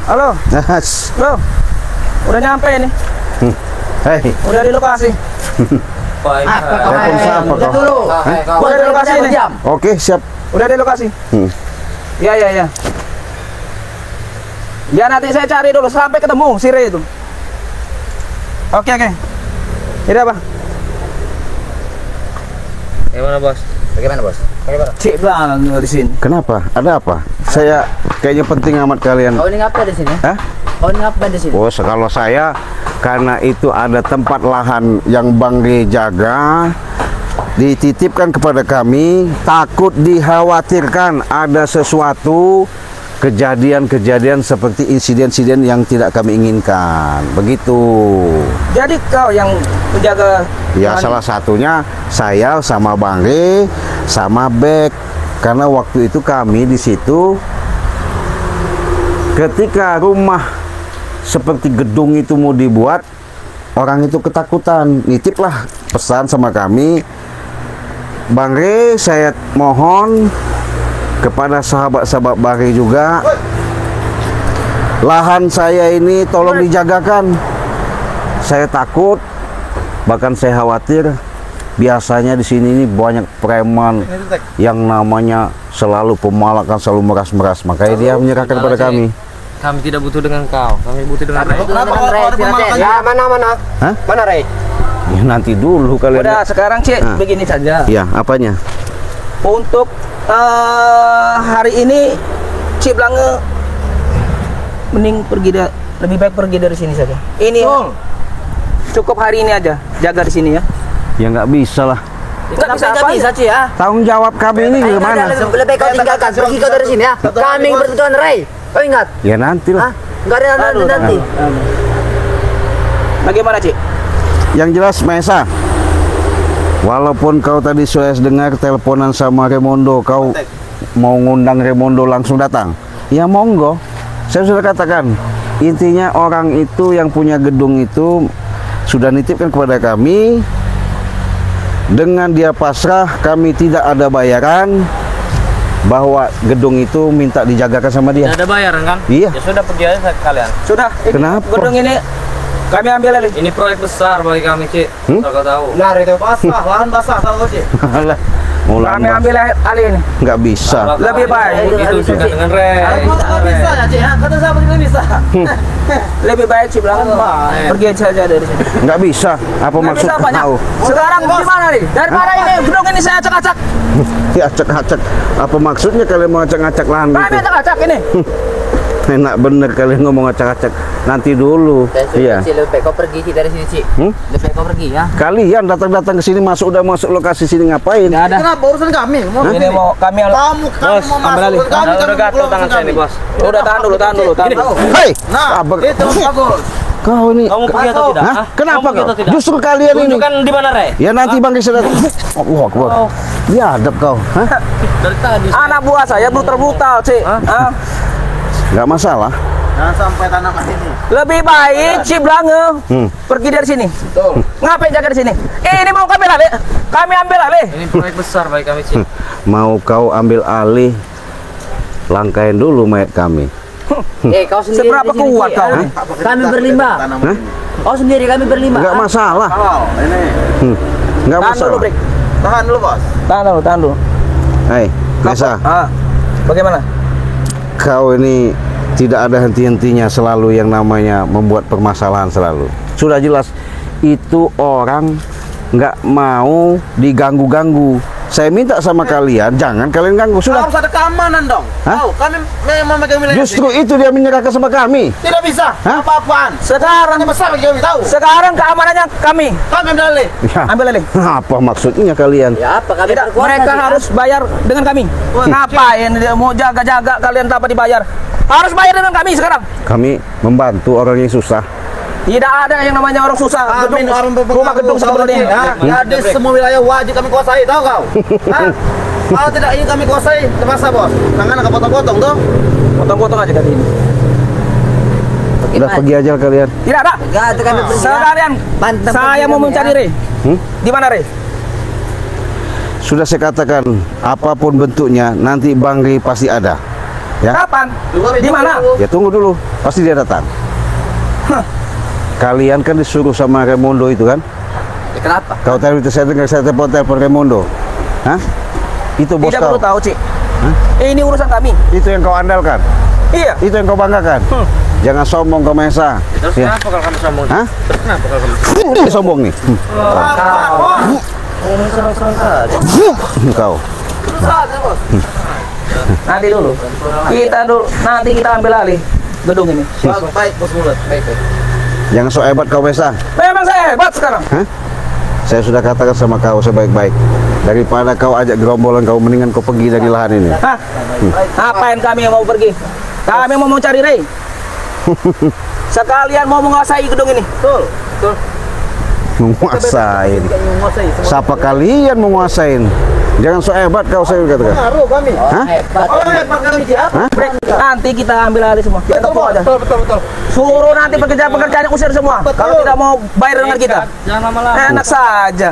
Halo. Bro. Udah nyampe nih. Hei. Udah di lokasi. Waalaikumsalam. Udah di lokasi ini. Oke, siap. Udah di lokasi. Ya. Ya nanti saya cari dulu sampai ketemu si Re itu. Oke. Ini apa? Bagaimana bos? Cik bang di sini. Kenapa? Ada apa? Saya kayaknya penting amat kalian. Kau ini ngapa di sini? Hah? Kau ini ngapa di sini? Oh, kalau saya karena itu ada tempat lahan yang Bang Re jaga, dititipkan kepada kami, takut dikhawatirkan ada sesuatu kejadian-kejadian seperti insiden-insiden yang tidak kami inginkan. Begitu. Jadi kau yang menjaga. Ya, salah satunya saya sama Bang Re sama Bek, karena waktu itu kami di situ ketika rumah seperti gedung itu mau dibuat, orang itu ketakutan, nitiplah pesan sama kami, Bang Re, saya mohon kepada sahabat-sahabat Bang Re juga, lahan saya ini tolong dijagakan. Saya takut, bahkan saya khawatir. Biasanya di sini ini banyak preman yang namanya selalu pemalakan, selalu meras-meras. Makanya dia menyerahkan kepada kami. Kami tidak butuh dengan kau, kami butuh dengan Ray. Ya, mana? Hah? Mana Ray? Ya, nanti dulu kalian. Udah sekarang Cik, begini saja. Ya, apanya? Untuk hari ini Cik Blange mending lebih baik pergi dari sini saja. Ini cukup hari ini aja, jaga di sini ya. Ya nggak bisa lah. Nggak bisa Ci ya. Tanggung jawab kami ini gimana? Lebih baik kau tinggalkan, pergi kau dari sini ya. Kami bertujuan Ray. Kau ingat? Ya nanti lah. Enggak ada nanti. Bagaimana Cik? Yang jelas Mesa, walaupun kau tadi sudah dengar teleponan sama Remondo, kau mau ngundang Remondo langsung datang, ya monggo. Saya sudah katakan, intinya orang itu yang punya gedung itu sudah nitipkan kepada kami. Dengan dia pasrah, kami tidak ada bayaran, bahwa gedung itu minta dijagakan sama dia. Tidak ada bayaran kan? Iya. Ya sudah, pergi aja kalian. Sudah. Kenapa? Gedung ini kami ambil alih. Ini proyek besar bagi kami, Cik. Kau tahu. Nah, itu basah, lahan basah tahu Ci. Kami ambil alih ini. Nggak bisa. Lebih baik. Itu juga dengan Ray. Bisa ya, Ci. Kata siapa tidak bisa? Lebih baik Cik Blange pergi saja dari sini. Nggak bisa. Apa Nggak maksud bisa apanya? kau? Sekarang gimana nih? Daripada ini gedung ini saya acak-acak. Ya, acak-acak. Apa maksudnya kalian mau acak-acak lahan Kami gitu? acak-acak ini. Enak bener kalian ngomong acak-acak. Nanti dulu. Iya. Ci, lebih baik kau pergi Ci dari sini, Ci. Lebih baik kau pergi ya. Kalian datang-datang ke sini udah masuk lokasi sini ngapain? Nggak ada. Kenapa urusan kami? Ini mau kami Kamu Bos, mau ambil alih. masuk. Kami Udah gatel tangan saya nih, Bos. Udah tahan dulu. Hei, Nah, sabar. itu bagus. Kau ini. Kamu pergi atau tidak? Hah? Hah? Kenapa Kamu pergi kau? atau tidak? Justru kalian ini. Tunjukkan di mana, Ray? Ya nanti Bang Risa datang. Allah Akbar. Biadab kau. Hah? Dari tadi. Anak buah saya brutal, Cik. Hah? Nggak masalah. Jangan sampai tanah ke sini. Lebih baik Cik Blange pergi dari sini. Betul. Ngapain jaga di sini? Ini mau kami ambil alih. Kami ambil alih. Ini proyek besar bagi kami, Cik. Mau kau ambil alih, langkain dulu mayat kami. Kau sendiri. Seberapa di sini, kuat Ci, kau? ya? Kami berlima. Hah? Kau sendiri, kami berlima. Nggak masalah. Ini. Nggak Tahan dulu, masalah. Brik. Tahan dulu, Bos. Tahan dulu. Hei, Risa. Bagaimana? Kau ini tidak ada henti-hentinya, selalu yang namanya membuat permasalahan selalu. Sudah jelas itu orang nggak mau diganggu-ganggu. Saya minta sama kalian, jangan kalian ganggu. Sudah. Harus ada keamanan dong. Hah? Tahu, kami memang megang wilayah. Justru itu dia menyerahkan sama kami. Tidak bisa. Hah? Apa-apaan. Sekarang Ini besar bagi kami tahu. sekarang keamanannya kami Kami ambil alih. Ya. ambil alih. Apa maksudnya kalian? Ya apa kami Tidak, berkuasa, mereka Ci, ya? harus bayar dengan kami. Ngapain dia mau jaga-jaga kalian tanpa dibayar? Harus bayar dengan kami sekarang. Kami membantu orang yang susah. Tidak ada yang namanya orang susah. Kami Gedung, orang berpengaruh, rumah gedung seperti ini. ya. Jadi semua wilayah wajib kami kuasai, tahu kau? Hah? Kalau tidak ingin kami kuasai, terpaksa bos. Tangan agak potong-potong tuh. Potong-potong aja kali ini. Udah pergi aja kalian. Tidak ada. Enggak, itu kami pergi. Sekalian Pantang saya pergi mau kami, mencari ya. Re. Di mana Re? Sudah saya katakan, apapun bentuknya, nanti Bang Ri pasti ada. Ya. Kapan? Di mana? Ya tunggu dulu, pasti dia datang. Kalian kan disuruh sama Raimondo itu kan? Ya, kenapa? Kau tadi itu saya dengar saya telepon Raimondo. Hah? Itu bos Tidak kau. perlu tahu, Cik. Ini urusan kami. Itu yang kau andalkan. Iya. Itu yang kau banggakan. Jangan sombong kau Mesa. Terus Ya. kenapa kalau kami sombong? Hah? Terus kenapa kalau kami Dia sombong nih. serang-serang saja? Kau. Nanti dulu. Nanti kita ambil alih gedung ini. Baik, bos mulut. Baik. Jangan sok hebat kau Mesa. Memang saya hebat sekarang. Hah? Saya sudah katakan sama kau sebaik-baik. Daripada kau ajak gerombolan kau, mendingan kau pergi dari lahan ini. Hah? Apain kami yang mau pergi? Kami mau cari Ray. Sekalian mau menguasai gedung ini. Betul. Betul. Menguasai. Menguasai semua. Siapa kalian menguasain? Jangan sok hebat kau, saya katakan. Ngaruh kami. Hah? Oh, hebat kami siapa? Hah? Break. Nanti kita ambil alih semua. Kita tepung aja. Betul. Suruh nanti pekerjaan usir semua. Betul. Kalau tidak mau bayar dengan kita. Jangan lama-lama. Enak saja.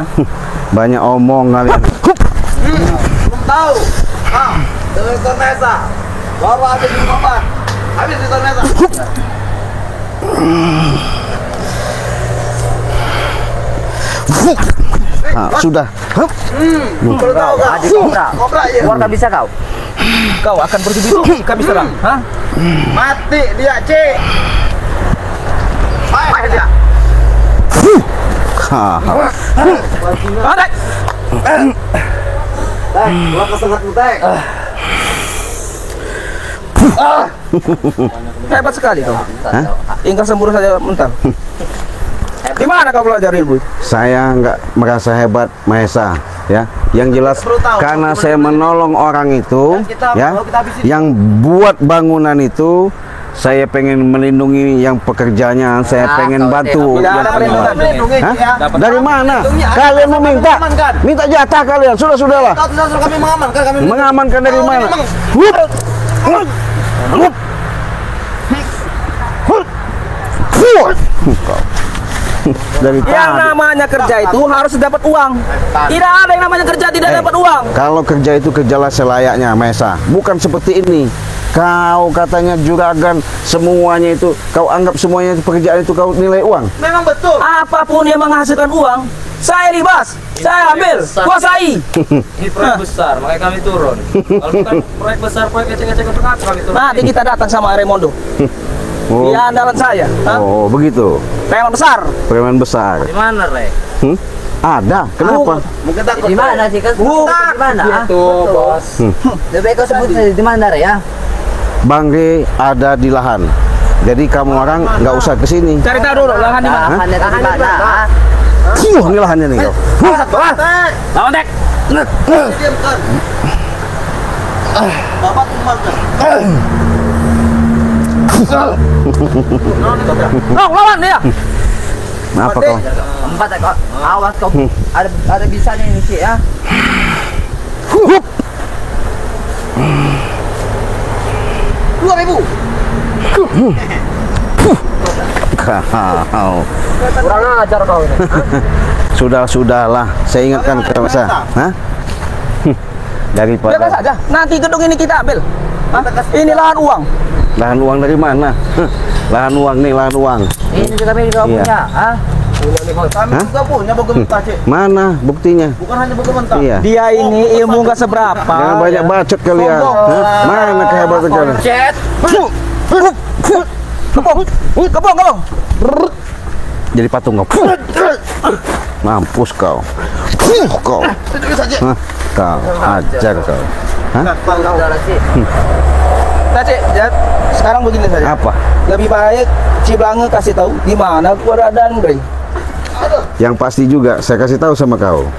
Banyak omong kalian. Belum tahu. Ah, dengan Tornesa. Baru habis di rumah. Habis di Tornesa. Sudah. Hup. Belum tahu kau. Adik kobra. Kobra ya. Keluar nggak bisa kau? Kau akan bersujud kami serang. Hah? Mati dia, Cik. Baik dia. Ada. Gua kesengat mutek. Hebat sekali kau. Hah? Tinggal semburu saja mental. Di mana kau belajar ilmu? Saya nggak merasa hebat, Mahesa, ya. Yang jelas karena saya menolong orang itu, ya, yang buat bangunan itu, saya pengen melindungi yang pekerjanya, saya pengen bantu. Tidak ada perlindungan. Hah? Ya. Dari mana? Kalian meminta? Minta jatah kalian, sudahlah. Kau tidak suruh kami mengamankan kami. Mengamankan dari Kau mana? memang- Hup. Hup. Hup. Hup. Hup. Dari Yang tadi. namanya kerja itu harus dapat uang. Tidak ada yang namanya kerja tidak dapat uang. Kalau kerja itu kerjalah selayaknya, Mesa. Bukan seperti ini. Kau katanya juragan, semuanya itu kau anggap semuanya itu pekerjaan itu kau nilai uang. Memang betul. Apapun yang menghasilkan uang, saya libas, saya ambil, kuasai. Ini proyek besar, makanya kami turun. Kalau bukan proyek besar, proyek kecil-kecil untuk apa kami turun? Nanti kita datang sama Raimondo. Oh, Dia andalan saya. Hah? oh begitu. Preman besar. Preman besar. Di mana, Re? Ada. Kenapa? Mungkin takut. Di mana sih kan? Di mana? Gitu, bos. Lebih baik kau sebut saja di mana Re, ya? Bang Re ada di lahan. Jadi kamu orang nggak usah ke sini. Cari tahu dulu lahan di mana. Lahannya di mana? ah? Ini lahannya nih kau. Lawan tek. Diamkan. Bapak tumbangkan. Lawan dia. Apa kau? Empat kau. Awas kau. Ada bisanya ini sih ya. Hup. 2.000. Kau. Kurang ajar kau ini. Sudahlah, saya ingatkan ke Mesa. Hah? Biarkan Daripada saja. Nanti gedung ini kita ambil. Hah? Ini lahan uang. lahan uang dari mana? Lahan uang nih, lahan uang. Ini juga kami juga Iya. punya. Ah, Kami Hah? juga punya buku mentah, Cik. Mana buktinya? Bukan hanya buku mentah. Iya. Dia ini ilmu nggak seberapa. Jangan banyak bacot kalian. Sombong. Hah? Mana kehebatan kalian? Cet. Kebong. Jadi patung kau. Mampus kau. Kau. Hah? Kau ajar kau. Hah? udah sih. Nah, Cik, sekarang begini saja. Apa? Lebih baik Ciblange kasih tahu di mana keberadaan Ray. Yang pasti juga saya kasih tahu sama kau.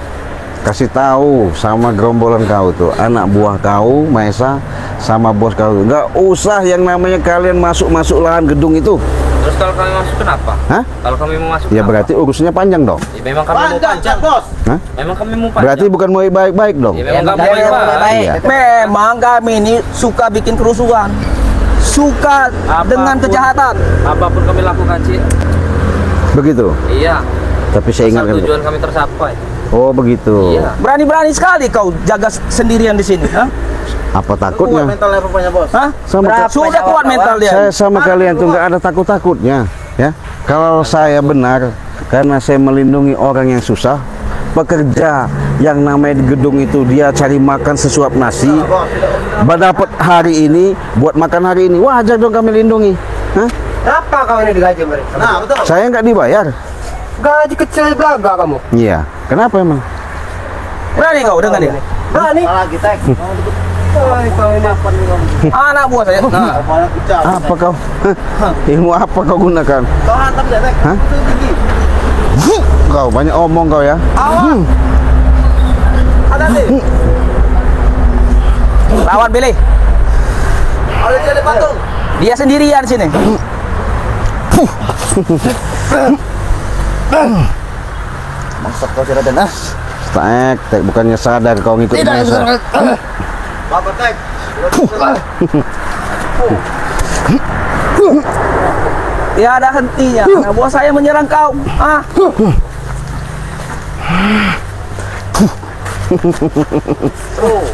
Kasih tahu sama gerombolan kau tuh, anak buah kau, Maesa, sama bos kau. Nggak usah yang namanya kalian masuk lahan gedung itu. Terus kalau kami masuk kenapa? Hah? Kalau kami mau masuk Ya kenapa? berarti urusannya panjang dong. Ya, memang kami mau Panjang, panjang. Bos. Hah? Memang kami mau panjang. Berarti bukan mau baik-baik dong. Ya, memang kami Kami mau mau baik. baik. Iya. Memang kami ini suka bikin kerusuhan. Suka dengan Apapun. kejahatan. Apapun kami lakukan, Cik. Begitu. Iya. Tapi saya Asal ingatkan. tujuan kami tercapai. Oh begitu. Iya. Berani-berani sekali kau jaga sendirian di sini. Hah? Apa Kuat takutnya? mentalnya rupanya, Bos. Hah? Sama Sudah kuat mental dia. saya sama kalian tuh nggak ada takut-takutnya, ya. Kalau saya benar, karena saya melindungi orang yang susah, pekerja yang namanya di gedung itu dia cari makan sesuap nasi, dapat hari ini buat makan hari ini, wajar dong kami lindungi. Hah? Berapa kau ini digaji mereka? Nah, betul. Saya nggak dibayar. Gaji kecil belaga kamu. Iya. Kenapa emang? Berani kau dengan dia? Berani? Lagi tek. Kau ini apa nih kamu? Anak buah saya. Nah. Kepala kucap. Apa kau? Ilmu apa kau gunakan? Kau hantam dia, tek. Hah? Itu tinggi. Kau banyak omong kau ya. Hati-hati. Lawan Billy. Ada jadi patung. Dia sendirian sini. Maksud kau si Raden, ah? Tek, bukannya sadar kau ngikut Mesa. Bapak tek. Ya ada hentinya. Anak buah saya menyerang kau. Ah.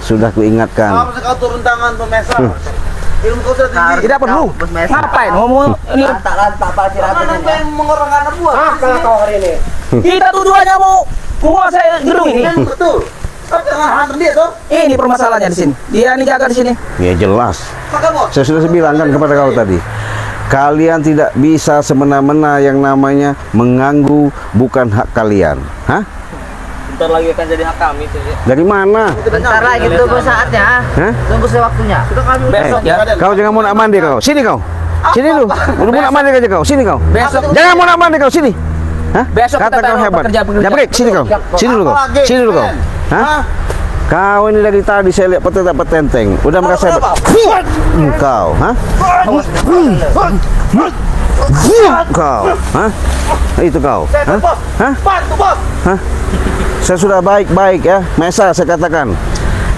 Sudah kuingatkan. Apa kau turun tangan pemesa? Ilmu kau sudah tinggi. Tidak perlu. Bos Mesa. Ngapain ngomong ini? Lantak-lantak Pak Siraten Mana ini. yang mengorang anak buah? Apa kau hari ini? Kita tujuannya mau menguasai gedung ini. Betul. Kau jangan hantam dia tuh. Ini permasalahannya di sini. Dia nih jaga di sini. Ya jelas. Maka bos. Saya sudah bilang kan kepada kau tadi. Kalian tidak bisa semena-mena yang namanya mengganggu bukan hak kalian. Hah? Bentar lagi akan jadi hak kami tuh ya. Dari mana? Bentar lagi tunggu saatnya. Hah? Tunggu sewaktunya. Sudah kami Besok ya. Kau jangan mau nak mandi kau. Sini kau. Sini lu. Udah mau nak mandi aja kau. Sini kau. Besok Jangan mau nak mandi kau. Sini. Hah? Besok Kata kita kau taruh hebat. pekerja-pekerja. Jabrik, sini kau. Sini dulu kau. Sini dulu kau. Hah? Kau ini dari tadi saya lihat petenteng. Udah merasa hebat. Kau, hah? Kau, hah? Itu kau, hah? Hah? Bantu bos. Hah? Saya sudah baik-baik ya, Mesa saya katakan.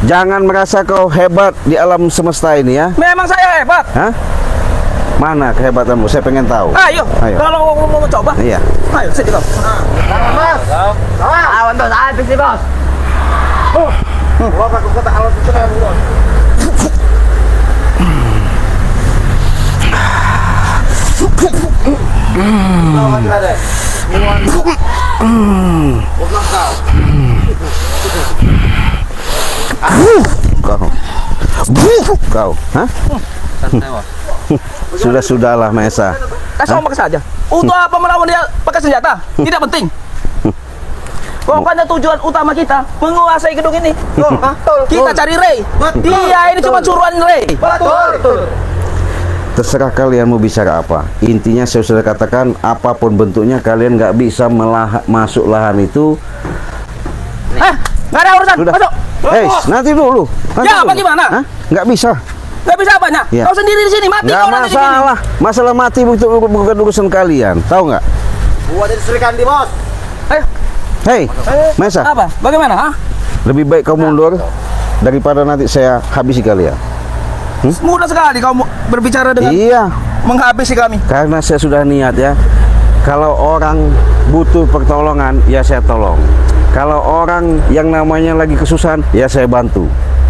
Jangan merasa kau hebat di alam semesta ini ya. Memang saya hebat. Hah? Mana kehebatanmu? Saya pengen tahu. Ayo. Ayo. Kalau mau coba. Iya. Ayo sini kau. Bos. Awan bos, habis nih bos. Bos aku kata alat itu kan bos. Lawan ada. Kau, hah? Sudahlah Mesa. Kasih omak saja. Untuk apa melawan dia pakai senjata? Tidak penting. Pokoknya tujuan utama kita menguasai gedung ini. Kita cari Ray. Dia ini cuma suruhan Ray. Betul. Terserah kalian mau bicara apa. Intinya saya sudah katakan apapun bentuknya kalian nggak bisa masuk lahan itu. Nggak ada urusan. Sudah. Masuk. Nanti dulu. Ya, apa gimana? Hah? Nggak bisa. Nggak bisa apanya? Iya. Kau sendiri di sini mati. Nggak kau nanti di sini. masalah. Masalah mati bukan urusan kalian. Tahu nggak? Buat jadi Sri Kandi bos. Ayo. Hei, Mesa. Apa? Bagaimana? Hah? Lebih baik kau mundur daripada nanti saya habisi kalian. Mudah sekali kau berbicara dengan Iya, menghabisi kami. karena saya sudah niat ya. Kalau orang butuh pertolongan, ya saya tolong. Kalau orang yang namanya lagi kesusahan, ya saya bantu.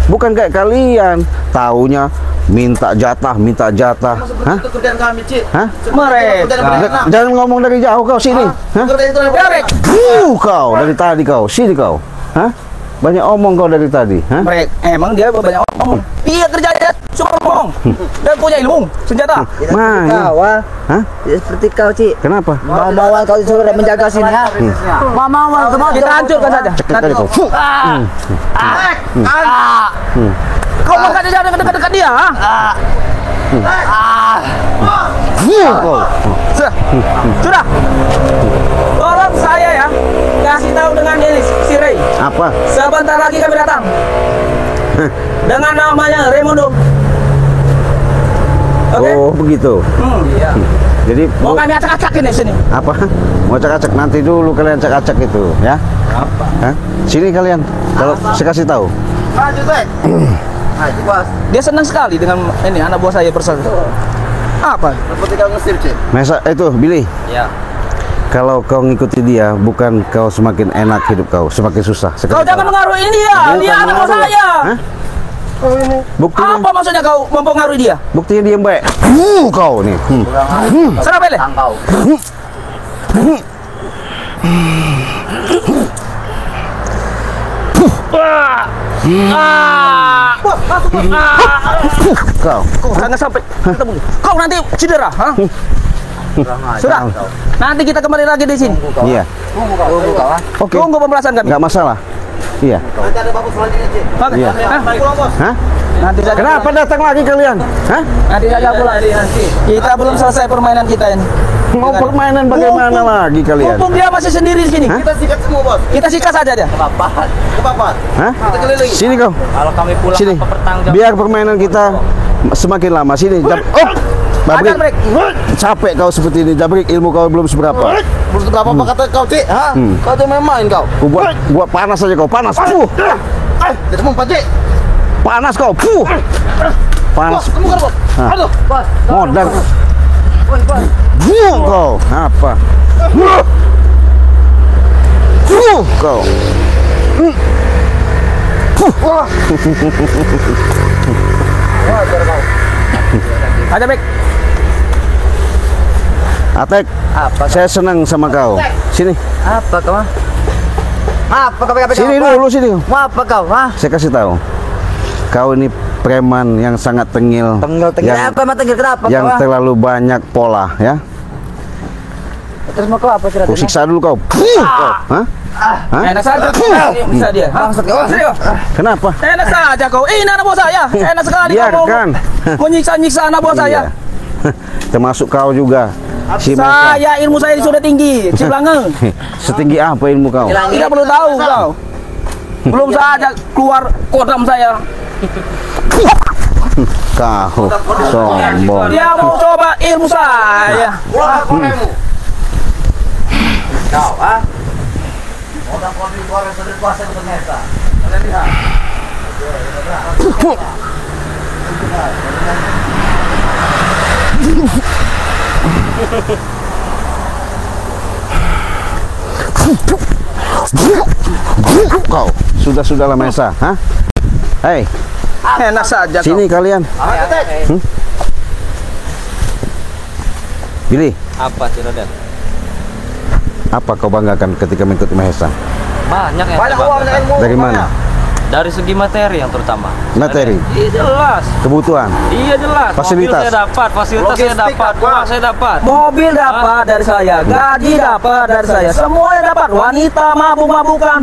Bukan kayak kalian, taunya minta jatah. Hah? Itu kerjaan kami, Cik. Hah? Mereka. Jangan ngomong dari jauh kau sini. Hah? Kerjaan itu Derek. Kau dari tadi kau, sini kau. Hah? Banyak omong kau dari tadi. Hah? Mereka emang dia banyak omong. Dia kerjanya cuma ngomong dan punya ilmu senjata. Mana? Kau ah. Hah? Ya, seperti kau Ci. Kenapa? Mau-mauan kau disuruh menjaga sini ya. Mau-mauan kau. Kita hancurkan saja. Cekek tadi kau. Kau makanya jangan dekat-dekat dia. Kau. Sudah. Tolong saya ya kasih tahu dengan ini si Ray. Apa? Sebentar lagi kami datang. Dengan namanya Raimundo. Oke? Oh begitu. Iya. Jadi Mau kami acak-acakin di sini. apa? Mau acak-acak nanti dulu kalian acak-acak itu, ya? Apa? Hah? Sini kalian. Kalau saya kasih tahu. Maju, Tek. Maju bos. Dia senang sekali dengan ini anak buah saya bersatu. Apa? Seperti kau ngesir, Cik. Mesa itu Billy. Ya. Kalau kau ngikuti dia, bukan kau semakin enak hidup kau, semakin susah. Kau jangan mengaruhi dia. Dia anak buah saya. Hah? Buktinya, Apa maksudnya kau mempengaruhi dia? buktinya dia baik. Kau nih. Sana bele. Tangkau. Kau. Jangan sampai ketemu. Kau nanti cedera, ha? Sudah. Nanti kita kembali lagi di sini. Iya. Tunggu kau. Oke. Tunggu pembahasan kami. Nggak masalah. Iya. Nanti ada babak selanjutnya, Cik. Oke. Iya. Hah? Pulang, Bos. Hah? Nanti saja. Kenapa datang lagi kalian? Hah? Nanti saja pulang. Kita belum selesai permainan kita ini. Mau permainan bagaimana lagi kalian? Mumpung dia masih sendiri di sini. Hah? Kita sikat semua, Bos. Kita sikat saja dia. Bapak. Ke papat. Hah? Kita keliling. Sini kau. Kalau kami pulang Sini. apa bertanggung Biar permainan kita semakin lama. Sini. Babrik. Akan break. Capek kau seperti ini. Jabrik, ilmu kau belum seberapa. Belum seberapa apa kata kau, Cik? Ha? Kau tuh main kau. Ku buat panas saja kau. Panas. Tidak mau, Cik. Panas kau. Panas. Bos, kamu kan, Bos. Hah. Aduh. Bos. Modal. Kau. Apa? Kau. Aja break. Atek, Apa? saya senang sama kau. Sini. Apa kau? Apa kau? Sini dulu sini. Mau apa kau? Hah? Saya kasih tahu. Kau ini preman yang sangat tengil. Tenggel. Yang, Apa emang tenggel kenapa yang kau? terlalu banyak pola, ya. Terus mau kau apa sih? Ku siksa dulu kau. Kau. Hah? Hah? Enak saja. Bisa dia. Ha? Bangsat kau. Serius? Kenapa? Enak saja kau. Ini anak buah saya. Enak sekali kau Biarkan. mau menyiksa-nyiksa anak buah saya. Iya. Termasuk kau juga. Si Mesa. Saya ilmu saya sudah tinggi. Ciblangeng. Setinggi apa ilmu kau? Tidak perlu tahu kau. Belum saja keluar kodam saya. Kau sombong. Dia mau coba ilmu saya. Pulang, kamu. Kau, ah? Orang keluar dari kuasa itu ternyata. Kalian lihat. Kau sudahlah Mesa, hah? Hei, Enak saja kau. sini kalian. Ayo, Tek. Billy, apa Ciraden? apa kau banggakan ketika mengikuti Mahesa? Banyak yang Banyak saya uang banggakan. ilmu. Dari mana? Dari segi materi yang terutama. Materi, Iya jelas. kebutuhan. Iya jelas. Fasilitas. Mobil saya dapat, fasilitas saya Logistik dapat, dapat. uang saya dapat. Mobil dapat dari saya, gaji dapat dari saya, semuanya dapat. Wanita mabuk-mabukan.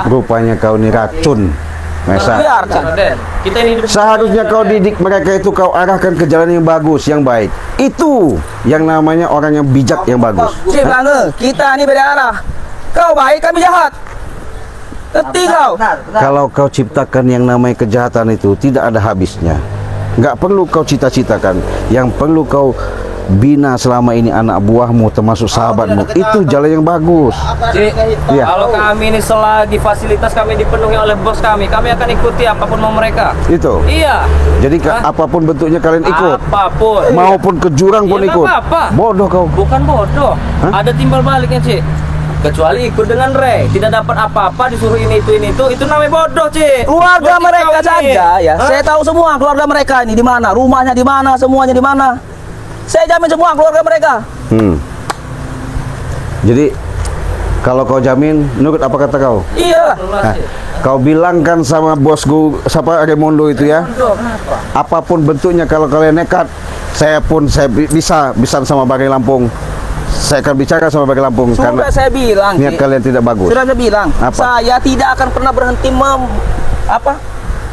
Rupanya kau ini racun, Mesa. Biarkan. Ciraden, kita ini hidup Seharusnya kau didik mereka itu, kau arahkan ke jalan yang bagus, yang baik. Itu yang namanya orang yang bijak, yang bagus. Ciblangeng, kita ini beda arah. Kau baik, kami jahat. Ngerti kau? Benar. Kalau kau ciptakan yang namanya kejahatan itu tidak ada habisnya. Nggak perlu kau cita-citakan. Yang perlu kau bina selama ini anak buahmu termasuk sahabatmu. Itu jalan yang bagus. Cik, Iya. kalau kami ini selagi fasilitas kami dipenuhi oleh bos kami akan ikuti apapun mau mereka. Itu. Iya. Jadi apapun bentuknya kalian ikut. Apapun. Maupun ke jurang pun Iya, nggak ikut. apa-apa. Bodoh kau. Bukan bodoh. Hah? Ada timbal baliknya, Cik. Kecuali ikut dengan Ray, tidak dapat apa-apa, disuruh ini itu namanya bodoh, Cik. Keluarga Buat mereka kau ini. saja ya. Hah? Saya tahu semua keluarga mereka ini di mana, rumahnya di mana, semuanya di mana. Saya jamin semua keluarga mereka. Jadi kalau kau jamin, nurut apa kata kau? Iya. Nah, kau bilangkan sama bosku, siapa Raimondo itu ya. Apapun bentuknya, kalau kalian nekat, saya bisa sama Bagi Lampung. Saya akan bicara sama Bagi Lampung karena Sudah saya bilang, niat Ci. kalian tidak bagus. Sudah saya bilang, Apa? saya tidak akan pernah berhenti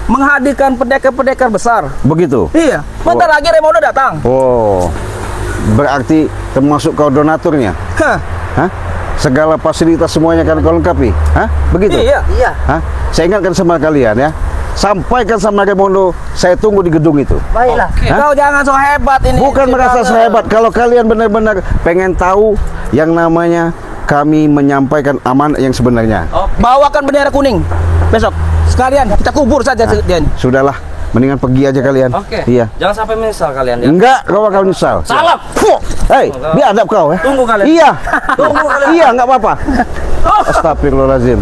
menghadirkan pendekar-pendekar besar. Begitu. Iya. Bentar lagi Raimondo datang. Oh, berarti termasuk kau donaturnya? Hah. Hah? Segala fasilitas semuanya kan kau lengkapi? Hah? Begitu? Iya. Iya. Hah? Saya ingatkan sama kalian ya. Sampaikan sama Raimondo, saya tunggu di gedung itu. Baiklah. Oke. Hah? Kau jangan so hebat ini. Bukan merasa Ciblangeng. sehebat. Kalau kalian benar-benar pengen tahu yang namanya kami menyampaikan amanat yang sebenarnya. Bawakan bendera kuning besok. Sekalian kita kubur saja dia ini. Sudahlah, mendingan pergi aja kalian. Oke. Iya. Jangan sampai menyesal kalian ya. Enggak, kau bakal nyesal. Salah. Hei, biadab kau ya. Tunggu kalian. Iya. Tunggu kalian. Iya, enggak apa-apa. Astagfirullahaladzim.